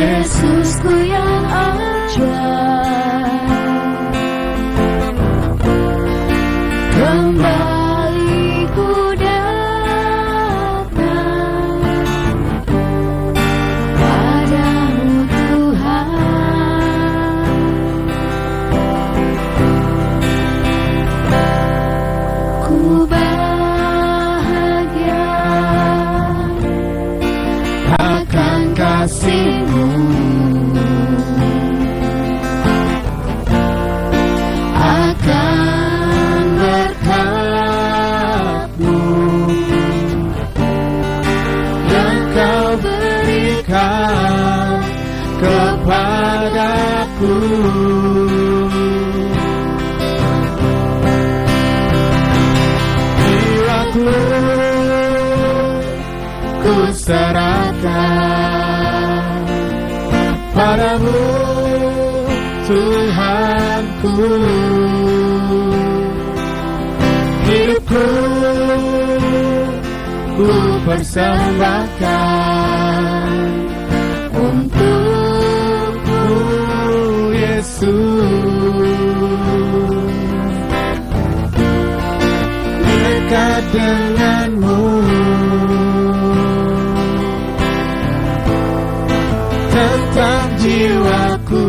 Yesusku yang ajaib, kembali ku datang padamu Tuhan. Ku bahagia akan kasih-Mu, akan berkat-Mu yang Kau berikan kepadaku. Jiwaku ku serahkan padamu Tuhanku. Hidupku ku persembahkan untuk-Mu Yesus. Dekat dengan-Mu tentang jiwaku,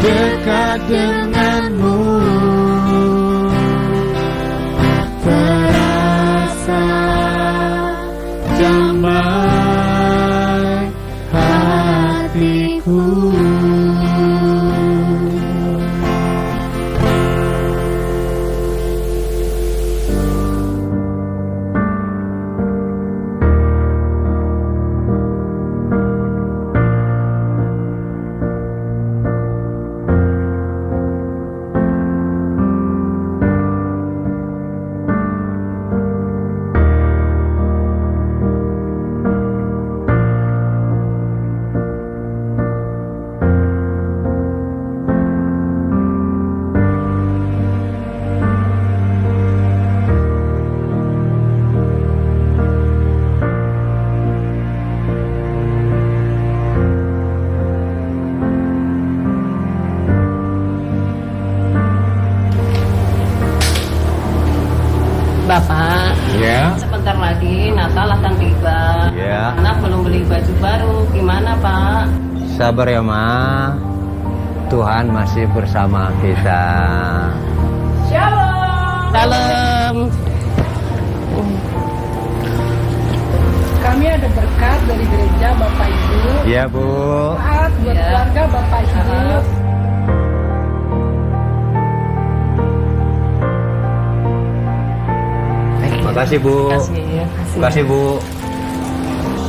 dekat dengan-Mu terasa damai hatiku. Bapak, Ya. sebentar lagi Natal akan tiba. Ya. Anak belum beli baju baru, gimana Pak? Sabar ya, Ma. Tuhan masih bersama kita. Shalom. Salam. Kami ada berkat dari gereja Bapak Ibu. Iya, Bu. Maaf buat Ya. keluarga Bapak Ibu. Makasih, Bu. Terima Makasih, Bu.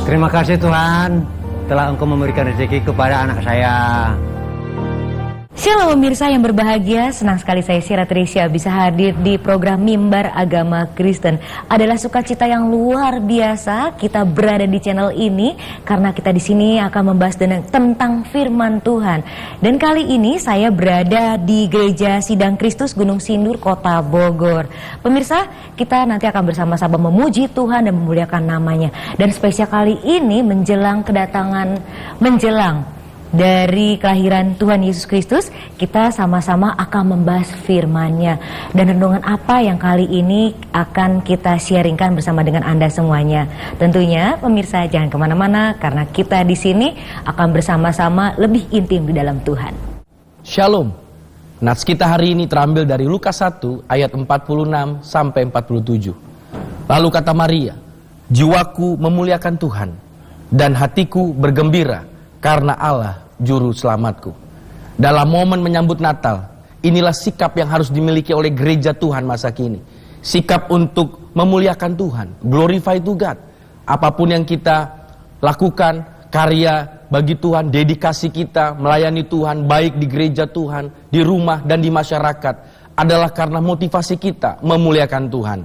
Terima kasih Tuhan telah Engkau memberikan rezeki kepada anak saya. Shalom pemirsa yang berbahagia, senang sekali saya Syira Trisha bisa hadir di program Mimbar Agama Kristen. Adalah sukacita yang luar biasa kita berada di channel ini karena kita di sini akan membahas tentang firman Tuhan. Dan kali ini saya berada di Gereja Sidang Kristus Gunung Sindur, Kota Bogor. Pemirsa, kita nanti akan bersama-sama memuji Tuhan dan memuliakan namanya. Dan spesial kali ini menjelang dari kelahiran Tuhan Yesus Kristus, kita sama-sama akan membahas firman-Nya. Dan renungan apa yang kali ini akan kita sharingkan bersama dengan Anda semuanya. Tentunya pemirsa jangan kemana-mana karena kita di sini akan bersama-sama lebih intim di dalam Tuhan. Shalom. Nats kita hari ini terambil dari Lukas 1 ayat 46 sampai 47. Lalu kata Maria, "Jiwaku memuliakan Tuhan dan hatiku bergembira karena Allah juru selamatku." Dalam momen menyambut Natal, inilah sikap yang harus dimiliki oleh gereja Tuhan masa kini. Sikap untuk memuliakan Tuhan, glorify to God. Apapun yang kita lakukan, karya bagi Tuhan, dedikasi kita melayani Tuhan, baik di gereja Tuhan, di rumah dan di masyarakat, adalah karena motivasi kita memuliakan Tuhan.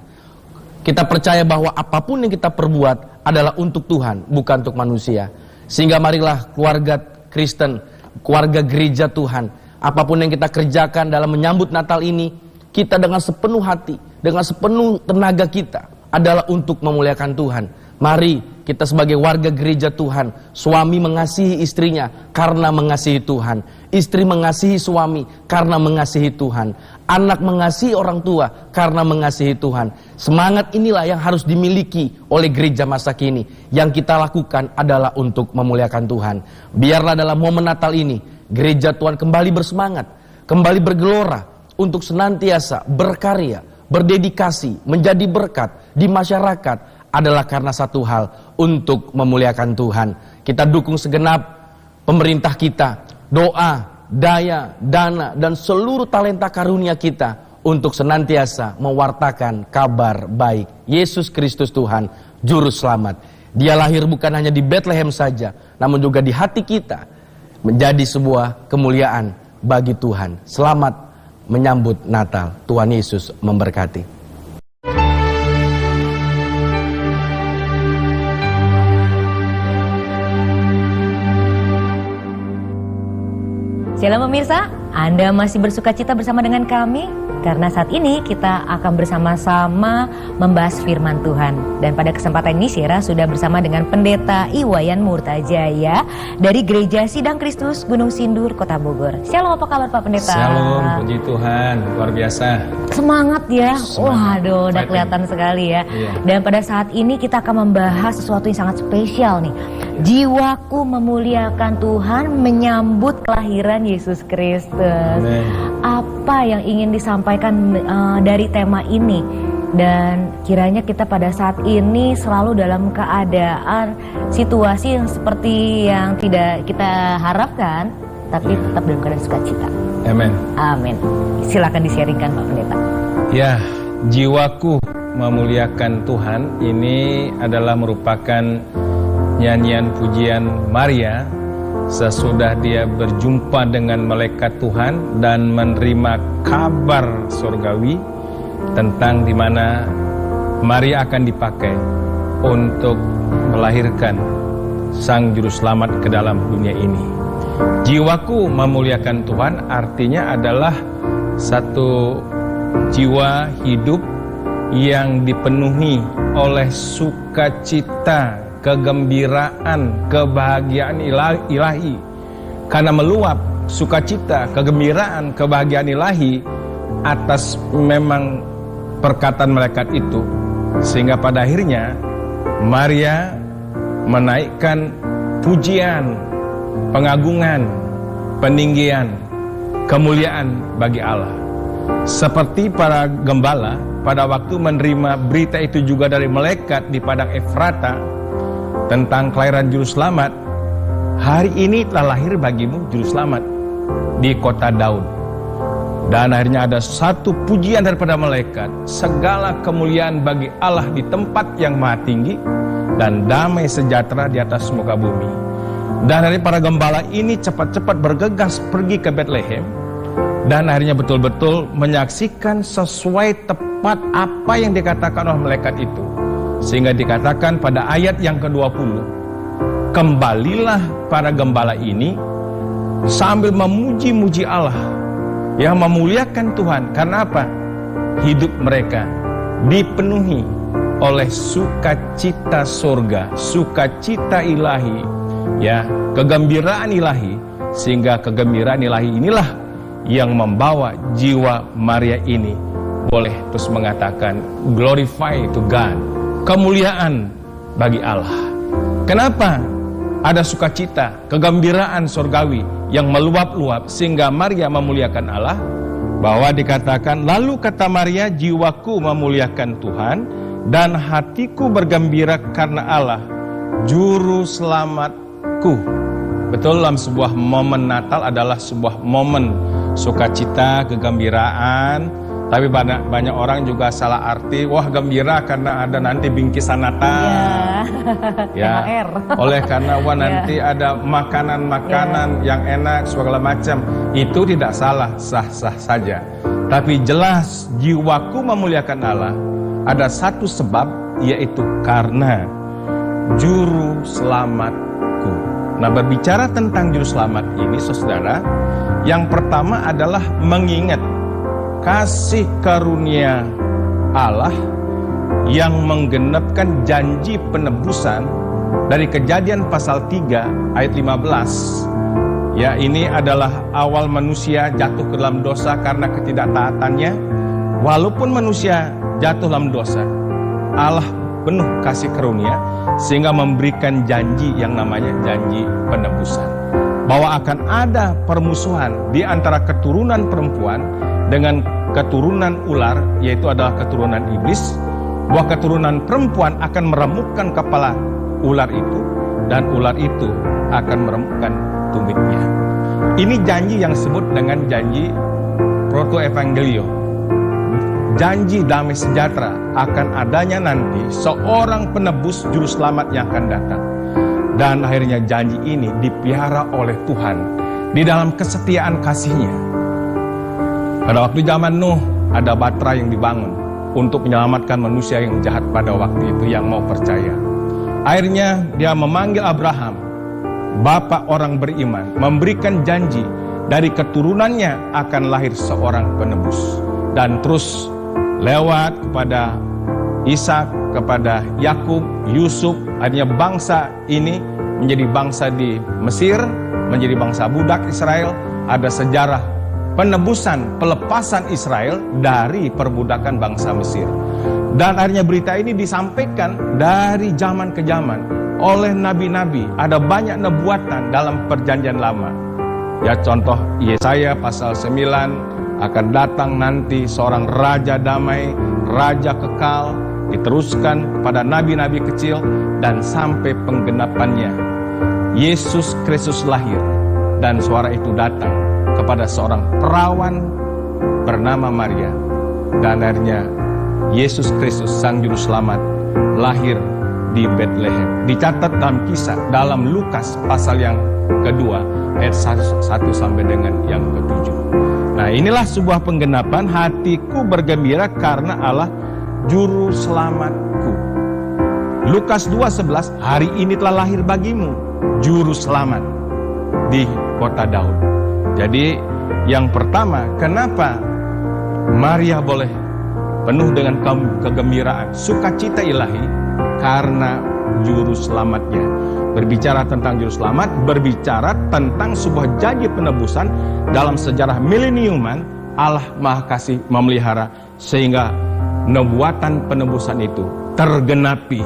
Kita percaya bahwa apapun yang kita perbuat adalah untuk Tuhan, bukan untuk manusia. Sehingga marilah keluarga Kristen, keluarga gereja Tuhan, apapun yang kita kerjakan dalam menyambut Natal ini, kita dengan sepenuh hati, dengan sepenuh tenaga kita adalah untuk memuliakan Tuhan. Mari kita sebagai warga gereja Tuhan, suami mengasihi istrinya karena mengasihi Tuhan, istri mengasihi suami karena mengasihi Tuhan, anak mengasihi orang tua karena mengasihi Tuhan. Semangat inilah yang harus dimiliki oleh gereja masa kini. Yang kita lakukan adalah untuk memuliakan Tuhan. Biarlah dalam momen Natal ini gereja Tuhan kembali bersemangat, kembali bergelora untuk senantiasa berkarya, berdedikasi, menjadi berkat di masyarakat, adalah karena satu hal, untuk memuliakan Tuhan. Kita dukung segenap pemerintah kita, doa, daya, dana, dan seluruh talenta karunia kita untuk senantiasa mewartakan kabar baik Yesus Kristus Tuhan, Juru Selamat. Dia lahir bukan hanya di Bethlehem saja, namun juga di hati kita, menjadi sebuah kemuliaan bagi Tuhan. Selamat menyambut Natal. Tuhan Yesus memberkati. Shalom pemirsa, Anda masih bersukacita bersama dengan kami karena saat ini kita akan bersama-sama membahas firman Tuhan. Dan pada kesempatan ini Syira sudah bersama dengan Pendeta Iwayan Murtajaya dari Gereja Sidang Kristus Gunung Sindur, Kota Bogor. Shalom, apa kabar Pak Pendeta? Shalom, puji Tuhan, luar biasa. Semangat ya, Semangat. waduh udah kelihatan sekali ya. Iya. Dan pada saat ini kita akan membahas sesuatu yang sangat spesial nih. Jiwaku memuliakan Tuhan menyambut kelahiran Yesus Kristus. Amen. Apa yang ingin disampaikan dari tema ini? Dan kiranya kita pada saat ini selalu dalam keadaan situasi yang seperti yang tidak kita harapkan, tapi tetap dalam keadaan sukacita. Amen. Amin. Silakan di-sharingkan Pak Pendeta. Ya, jiwaku memuliakan Tuhan ini adalah merupakan nyanyian pujian Maria sesudah dia berjumpa dengan malaikat Tuhan dan menerima kabar surgawi tentang di mana Maria akan dipakai untuk melahirkan Sang Juru Selamat ke dalam dunia ini. Jiwaku memuliakan Tuhan artinya adalah satu jiwa hidup yang dipenuhi oleh sukacita, kegembiraan, kebahagiaan ilahi. Karena meluap sukacita, kegembiraan, kebahagiaan ilahi atas memang perkataan malaikat itu, sehingga pada akhirnya Maria menaikkan pujian, pengagungan, peninggian, kemuliaan bagi Allah. Seperti para gembala pada waktu menerima berita itu juga dari malaikat di padang Efrata tentang kelahiran Juru Selamat, hari ini telah lahir bagimu Juru Selamat di kota Daud. Dan akhirnya ada satu pujian daripada malaikat, segala kemuliaan bagi Allah di tempat yang maha tinggi dan damai sejahtera di atas muka bumi. Dan dari para gembala ini cepat-cepat bergegas pergi ke Bethlehem dan akhirnya betul-betul menyaksikan sesuai tepat apa yang dikatakan oleh malaikat itu. Sehingga dikatakan pada ayat yang ke-20, kembalilah para gembala ini sambil memuji-muji Allah, yang memuliakan Tuhan. Karena apa? Hidup mereka dipenuhi oleh sukacita surga, sukacita ilahi, ya, kegembiraan ilahi. Sehingga kegembiraan ilahi inilah yang membawa jiwa Maria ini boleh terus mengatakan glorify to God, kemuliaan bagi Allah. Kenapa? Ada sukacita, kegembiraan surgawi yang meluap-luap sehingga Maria memuliakan Allah. Bahwa dikatakan, lalu kata Maria, jiwaku memuliakan Tuhan dan hatiku bergembira karena Allah, Juru Selamatku. Betul, dalam sebuah momen Natal adalah sebuah momen sukacita, kegembiraan. Tapi banyak orang juga salah arti, wah gembira karena ada nanti bingkisan Natal, ya, oleh karena wah nanti ada makanan-makanan yang enak segala macam. Itu tidak salah, sah-sah saja. Tapi jelas jiwaku memuliakan Allah, ada satu sebab, yaitu karena Juru Selamatku. Nah, berbicara tentang Juru Selamat ini, saudara, yang pertama adalah mengingat kasih karunia Allah yang menggenapkan janji penebusan dari Kejadian pasal 3 ayat 15. Ya, ini adalah awal manusia jatuh ke dalam dosa karena ketidaktaatannya. Walaupun manusia jatuh dalam dosa, Allah penuh kasih karunia sehingga memberikan janji yang namanya janji penebusan, bahwa akan ada permusuhan di antara keturunan perempuan dengan keturunan ular, yaitu adalah keturunan iblis, bahwa keturunan perempuan akan meremukkan kepala ular itu dan ular itu akan meremukkan tumitnya. Ini janji yang disebut dengan janji protoevangelio, janji damai sejahtera akan adanya nanti seorang penebus juru selamat yang akan datang. Dan akhirnya janji ini dipelihara oleh Tuhan di dalam kesetiaan kasih-Nya. Pada waktu zaman Nuh ada batra yang dibangun untuk menyelamatkan manusia yang jahat pada waktu itu yang mau percaya. Akhirnya dia memanggil Abraham, bapak orang beriman, memberikan janji dari keturunannya akan lahir seorang penebus. Dan terus lewat kepada Ishak, kepada Yakub, Yusuf, akhirnya bangsa ini menjadi bangsa di Mesir, menjadi bangsa budak Israel. Ada sejarah penebusan, pelepasan Israel dari perbudakan bangsa Mesir. Dan akhirnya berita ini disampaikan dari zaman ke zaman oleh nabi-nabi. Ada banyak nubuatan dalam perjanjian lama. Ya, contoh Yesaya pasal 9, akan datang nanti seorang raja damai, raja kekal, diteruskan kepada nabi-nabi kecil dan sampai penggenapannya. Yesus Kristus lahir dan suara itu datang kepada seorang perawan bernama Maria. Dan akhirnya Yesus Kristus Sang Juru Selamat lahir di Bethlehem. Dicatat dalam kisah dalam Lukas pasal yang kedua ayat 1 sampai dengan yang ke-7. Nah, inilah sebuah penggenapan. Hatiku bergembira karena Allah Juru Selamatku. Lukas 2:11, hari ini telah lahir bagimu Juru Selamat di kota Daud. Jadi yang pertama, kenapa Maria boleh penuh dengan kegembiraan, sukacita ilahi? Karena Juru Selamatnya. Berbicara tentang Juru Selamat, berbicara tentang sebuah janji penebusan dalam sejarah mileniuman. Allah Maha Kasih memelihara sehingga nubuatan penebusan itu tergenapi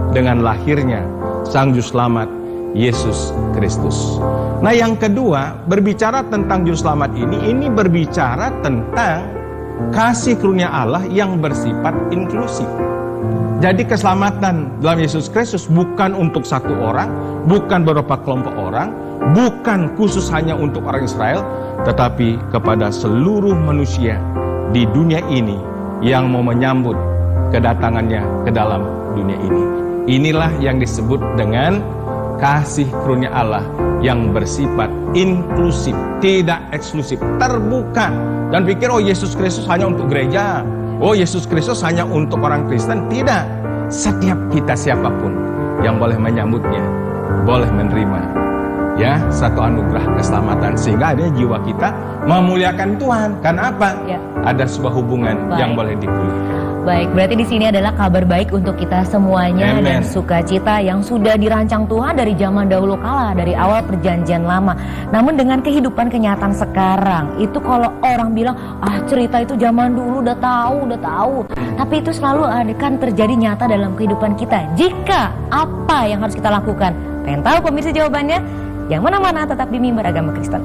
dengan lahirnya Sang Juru Selamat Yesus Kristus. Nah, yang kedua, berbicara tentang Juru Selamat ini berbicara tentang kasih karunia Allah yang bersifat inklusif. Jadi keselamatan dalam Yesus Kristus bukan untuk satu orang, bukan beberapa kelompok orang, bukan khusus hanya untuk orang Israel, tetapi kepada seluruh manusia di dunia ini yang mau menyambut kedatangannya ke dalam dunia ini. Inilah yang disebut dengan kasih karunia Allah yang bersifat inklusif, tidak eksklusif, terbuka. Dan pikir, oh Yesus Kristus hanya untuk gereja, oh Yesus Kristus hanya untuk orang Kristen. Tidak, setiap kita siapapun yang boleh menyambutnya, boleh menerima ya satu anugerah keselamatan, sehingga ada jiwa kita memuliakan Tuhan. Karena apa? Ya. Ada sebuah hubungan yang boleh dipulihkan. Baik, berarti di sini adalah kabar baik untuk kita semuanya. Amen. Dan sukacita yang sudah dirancang Tuhan dari zaman dahulu kala, dari awal perjanjian lama. Namun dengan kehidupan kenyataan sekarang, itu kalau orang bilang, cerita itu zaman dulu udah tahu. Tapi itu selalu akan terjadi nyata dalam kehidupan kita. Jika apa yang harus kita lakukan? Pengen tahu pemirsa jawabannya? Yang mana-mana tetap di Mimbar Agama Kristen.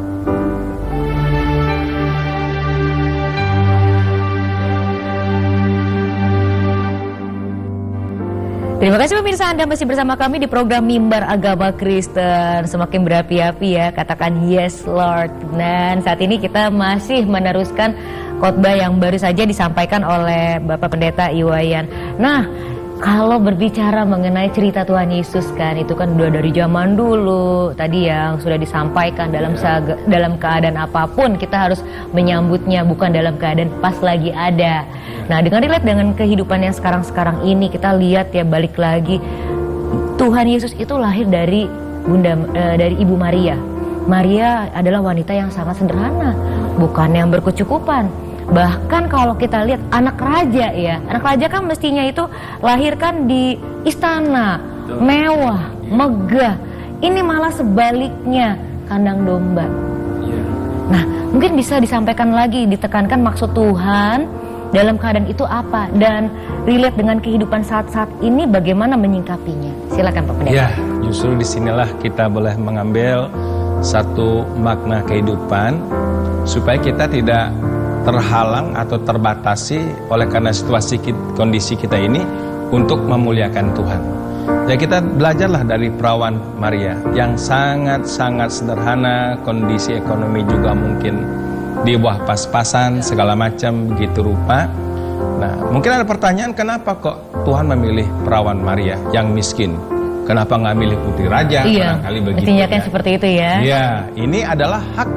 Terima kasih pemirsa, Anda masih bersama kami di program Mimbar Agama Kristen. Semakin berapi-api ya, katakan yes Lord. Dan saat ini kita masih meneruskan khotbah yang baru saja disampaikan oleh Bapak Pendeta Iwayan. Nah, kalau berbicara mengenai cerita Tuhan Yesus kan, itu kan udah dari zaman dulu. Tadi yang sudah disampaikan dalam keadaan apapun kita harus menyambutnya, bukan dalam keadaan pas lagi ada. Nah, dengan relate dengan kehidupan yang sekarang-sekarang ini, kita lihat ya, balik lagi Tuhan Yesus itu lahir dari dari Ibu Maria. Maria adalah wanita yang sangat sederhana, bukan yang berkecukupan. Bahkan kalau kita lihat anak raja ya, anak raja kan mestinya itu lahir kan di istana, mewah, megah. Ini malah sebaliknya, kandang domba. Nah, mungkin bisa disampaikan lagi, ditekankan maksud Tuhan dalam keadaan itu apa, dan relate dengan kehidupan saat-saat ini bagaimana menyingkapinya. Silakan Pak Pendeta. Ya, justru disinilah kita boleh mengambil satu makna kehidupan supaya kita tidak terhalang atau terbatasi oleh karena situasi kondisi kita ini untuk memuliakan Tuhan. Ya, kita belajarlah dari perawan Maria yang sangat-sangat sederhana, kondisi ekonomi juga mungkin di bawah pas-pasan, segala macam begitu rupa. Nah, mungkin ada pertanyaan, kenapa kok Tuhan memilih perawan Maria yang miskin? Kenapa nggak milih putri raja? Iya, Barangkali begitu. mestinya kan seperti itu ya. Ya, ini adalah hak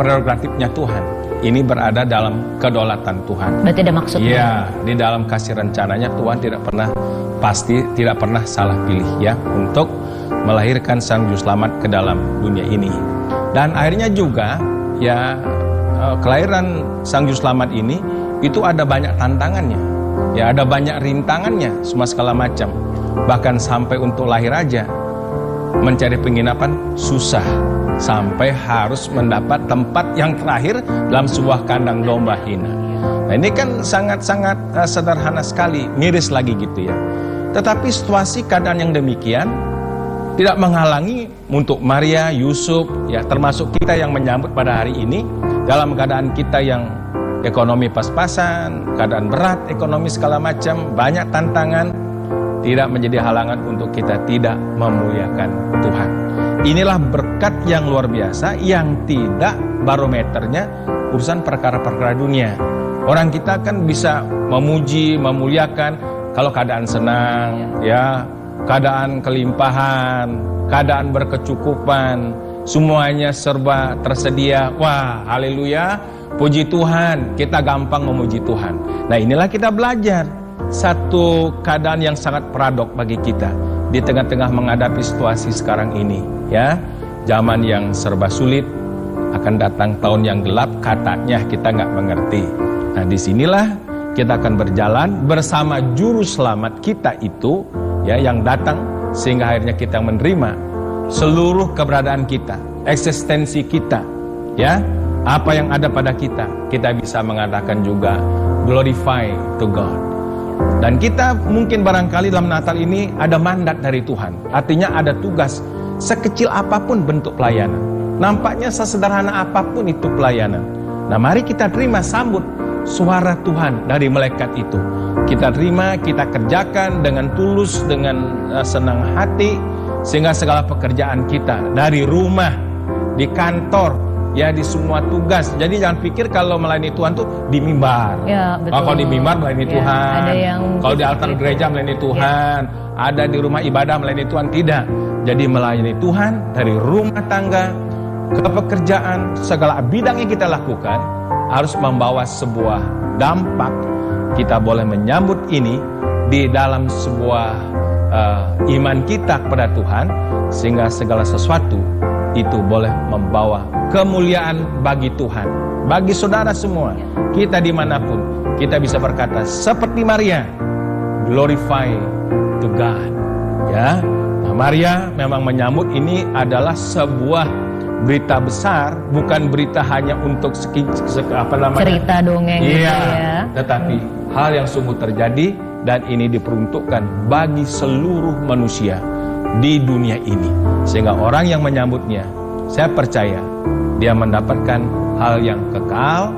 prerogatifnya Tuhan. Ini berada dalam kedaulatan Tuhan. Berarti ada maksudnya. Iya, di dalam kasih rencananya Tuhan tidak pernah salah pilih ya untuk melahirkan Sang Juru Selamat ke dalam dunia ini. Dan akhirnya juga ya kelahiran Sang Juru Selamat ini itu ada banyak tantangannya. Ya, ada banyak rintangannya, semua segala macam. Bahkan sampai untuk lahir aja mencari penginapan susah, sampai harus mendapat tempat yang terakhir dalam sebuah kandang domba hina. Nah, ini kan sangat-sangat sederhana sekali, miris lagi gitu ya. Tetapi situasi keadaan yang demikian tidak menghalangi untuk Maria, Yusuf, ya termasuk kita yang menyambut pada hari ini dalam keadaan kita yang ekonomi pas-pasan, keadaan berat, ekonomi segala macam, banyak tantangan, tidak menjadi halangan untuk kita tidak memuliakan Tuhan. Inilah berkat yang luar biasa yang tidak barometernya urusan perkara-perkara dunia. Orang kita kan bisa memuji, memuliakan kalau keadaan senang, ya, keadaan kelimpahan, keadaan berkecukupan, semuanya serba tersedia. Wah, haleluya, puji Tuhan, kita gampang memuji Tuhan. Nah, inilah kita belajar satu keadaan yang sangat paradok bagi kita di tengah-tengah menghadapi situasi sekarang ini, ya. Zaman yang serba sulit, akan datang tahun yang gelap, katanya kita nggak mengerti. Nah, disinilah kita akan berjalan bersama Juru Selamat kita itu, ya, yang datang sehingga akhirnya kita menerima seluruh keberadaan kita, eksistensi kita, ya, apa yang ada pada kita bisa mengatakan juga glorify to God. Dan kita mungkin barangkali dalam Natal ini ada mandat dari Tuhan, artinya ada tugas, sekecil apapun bentuk pelayanan, nampaknya sesederhana apapun itu pelayanan. Nah, mari kita terima, sambut suara Tuhan dari malaikat itu. Kita terima, kita kerjakan dengan tulus, dengan senang hati, sehingga segala pekerjaan kita dari rumah, di kantor, ya, di semua tugas. Jadi jangan pikir kalau melayani Tuhan tuh di mimbar. Ya, betul. Kalau di mimbar melayani Ya, Tuhan. ada yang kalau di altar itu. gereja melayani Tuhan. Ada di rumah ibadah melayani Tuhan. Tidak. Jadi melayani Tuhan dari rumah tangga ke pekerjaan, segala bidang yang kita lakukan harus membawa sebuah dampak. Kita boleh menyambut ini di dalam sebuah iman kita kepada Tuhan, sehingga segala sesuatu itu boleh membawa kemuliaan bagi Tuhan, bagi saudara semua. Kita dimanapun, kita bisa berkata seperti Maria, glorify to God. Ya, nah, Maria memang menyambut ini adalah sebuah berita besar, bukan berita hanya untuk cerita dongeng gitu ya. Tetapi hal yang sungguh terjadi, dan ini diperuntukkan bagi seluruh manusia di dunia ini, sehingga orang yang menyambutnya, saya percaya dia mendapatkan hal yang kekal,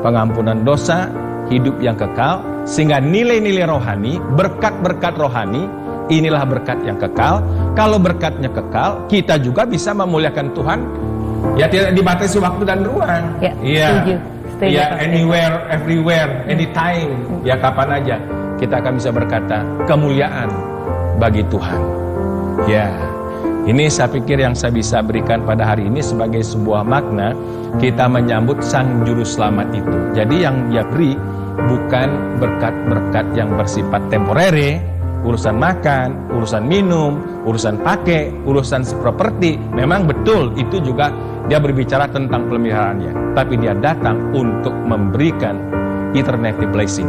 pengampunan dosa, hidup yang kekal, sehingga nilai-nilai rohani, berkat-berkat rohani, inilah berkat yang kekal. Kalau berkatnya kekal, kita juga bisa memuliakan Tuhan, ya, tidak dibatasi waktu dan ruang. Ya, ya, setuju, ya, anywhere, everywhere, anytime, ya, kapan aja kita akan bisa berkata kemuliaan bagi Tuhan. Ya, ini saya pikir yang saya bisa berikan pada hari ini sebagai sebuah makna kita menyambut Sang Juru Selamat itu. Jadi yang dia beri bukan berkat-berkat yang bersifat temporere, urusan makan, urusan minum, urusan pakai, urusan properti. Memang betul itu juga dia berbicara tentang pemeliharaannya, tapi dia datang untuk memberikan eternity blessing,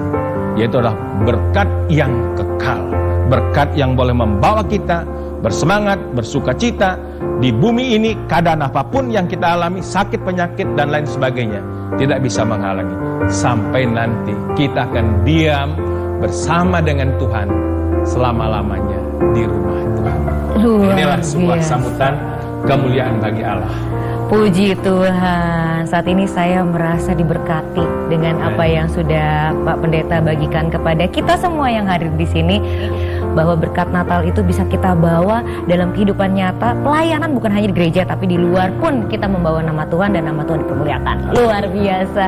yaitu adalah berkat yang kekal, berkat yang boleh membawa kita bersemangat, bersukacita di bumi ini. Keadaan apapun yang kita alami, sakit, penyakit, dan lain sebagainya, tidak bisa menghalangi sampai nanti kita akan diam bersama dengan Tuhan selama-lamanya di rumah Tuhan. Inilah sebuah sambutan kemuliaan bagi Allah. Puji Tuhan, saat ini saya merasa diberkati dengan apa yang sudah Pak Pendeta bagikan kepada kita semua yang hadir di sini, bahwa berkat Natal itu bisa kita bawa dalam kehidupan nyata, pelayanan bukan hanya di gereja tapi di luar pun kita membawa nama Tuhan dan nama Tuhan dipermuliakan. Luar biasa.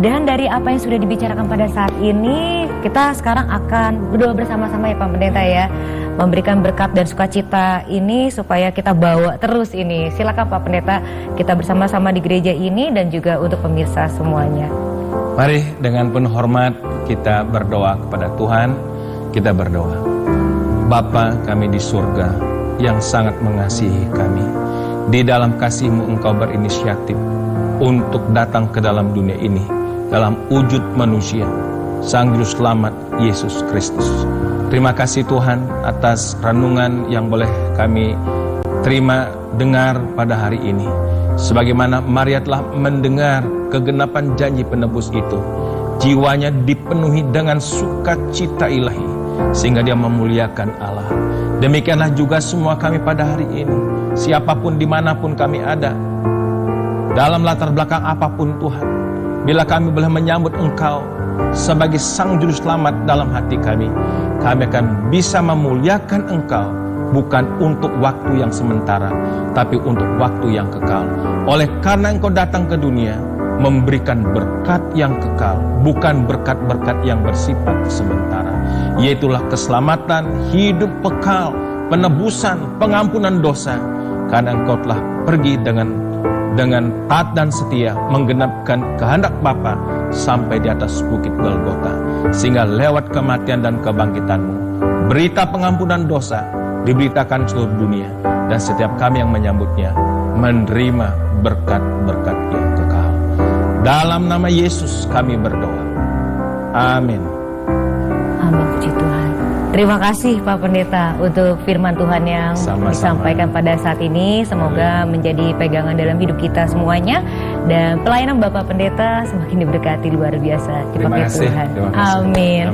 Dan dari apa yang sudah dibicarakan pada saat ini, kita sekarang akan berdoa bersama-sama ya Pak Pendeta ya, memberikan berkat dan sukacita ini supaya kita bawa terus ini. Silakan Pak Pendeta, kita bersama-sama di gereja ini dan juga untuk pemirsa semuanya. Mari dengan penuh hormat kita berdoa kepada Tuhan. Kita berdoa. Bapa kami di surga yang sangat mengasihi kami, di dalam kasih-Mu Engkau berinisiatif untuk datang ke dalam dunia ini dalam wujud manusia, Sang Juru Selamat Yesus Kristus. Terima kasih Tuhan atas renungan yang boleh kami terima dengar pada hari ini. Sebagaimana Maria telah mendengar kegenapan janji penebus itu, jiwanya dipenuhi dengan sukacita ilahi sehingga dia memuliakan Allah. Demikianlah juga semua kami pada hari ini, siapapun dimanapun kami ada, dalam latar belakang apapun Tuhan, bila kami boleh menyambut Engkau sebagai Sang Juru Selamat dalam hati kami akan bisa memuliakan Engkau, bukan untuk waktu yang sementara, tapi untuk waktu yang kekal. Oleh karena Engkau datang ke dunia memberikan berkat yang kekal, bukan berkat-berkat yang bersifat sementara, yaitulah keselamatan, hidup kekal, penebusan, pengampunan dosa. Karena Engkau telah pergi dengan taat dan setia menggenapkan kehendak Bapa sampai di atas bukit Golgota, sehingga lewat kematian dan kebangkitan-Mu, berita pengampunan dosa diberitakan seluruh dunia, dan setiap kami yang menyambutnya menerima berkat-berkat yang kekal. Dalam nama Yesus kami berdoa. Amin. Amin, puji Tuhan. Terima kasih Pak Pendeta untuk firman Tuhan yang disampaikan pada saat ini. Semoga menjadi pegangan dalam hidup kita semuanya, dan pelayanan Bapak Pendeta semakin diberkati luar biasa dipakai Tuhan. Amin.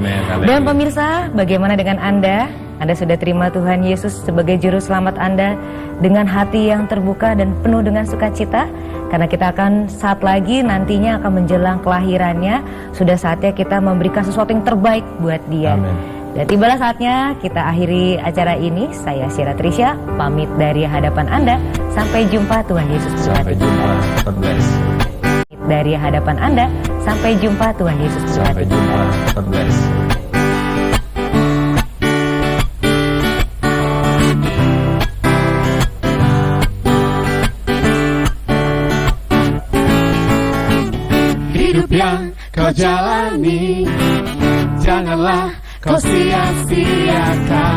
Dan pemirsa, bagaimana dengan Anda? Anda sudah terima Tuhan Yesus sebagai Juru Selamat Anda dengan hati yang terbuka dan penuh dengan sukacita? Karena kita akan saat lagi nantinya akan menjelang kelahirannya, sudah saatnya kita memberikan sesuatu yang terbaik buat dia. Amin. Dan tibalah saatnya kita akhiri acara ini. Saya Syira Trisha pamit dari hadapan Anda. Sampai jumpa, Tuhan Yesus berkati. Sampai jumpa, God bless. Dari hadapan Anda. Sampai jumpa, Tuhan Yesus berkati. Sampai jumpa, God bless. Hidup yang kau jalani, janganlah kau sia-siakan.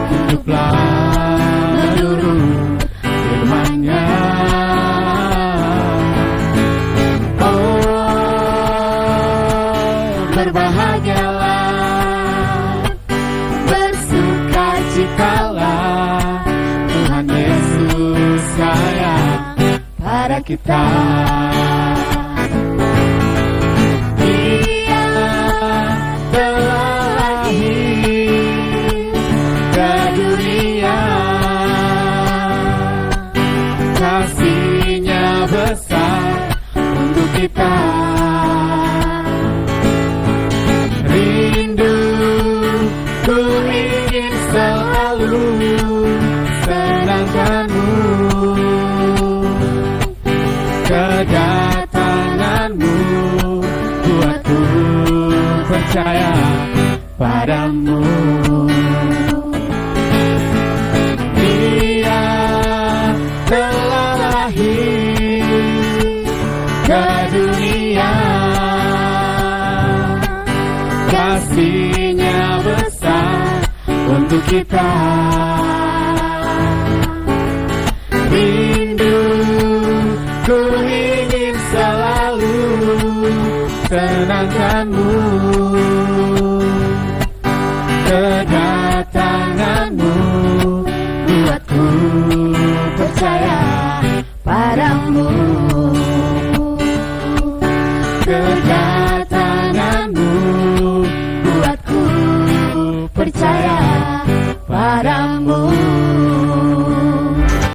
Hiduplah menurut firman-Nya. Berbahagialah, bersukacitalah, Tuhan Yesus sayang pada kita. Dia telah lahir ke dunia, kasih-Nya besar untuk kita. Rindu ku ingin selalu senangkanmu, kedatanganmu buatku percaya padamu. Dia telah lahir ke dunia, kasih-Nya besar untuk kita. Rindu ku ingin selalu senangkan-Mu, kedatangan-Mu buatku percaya padamu.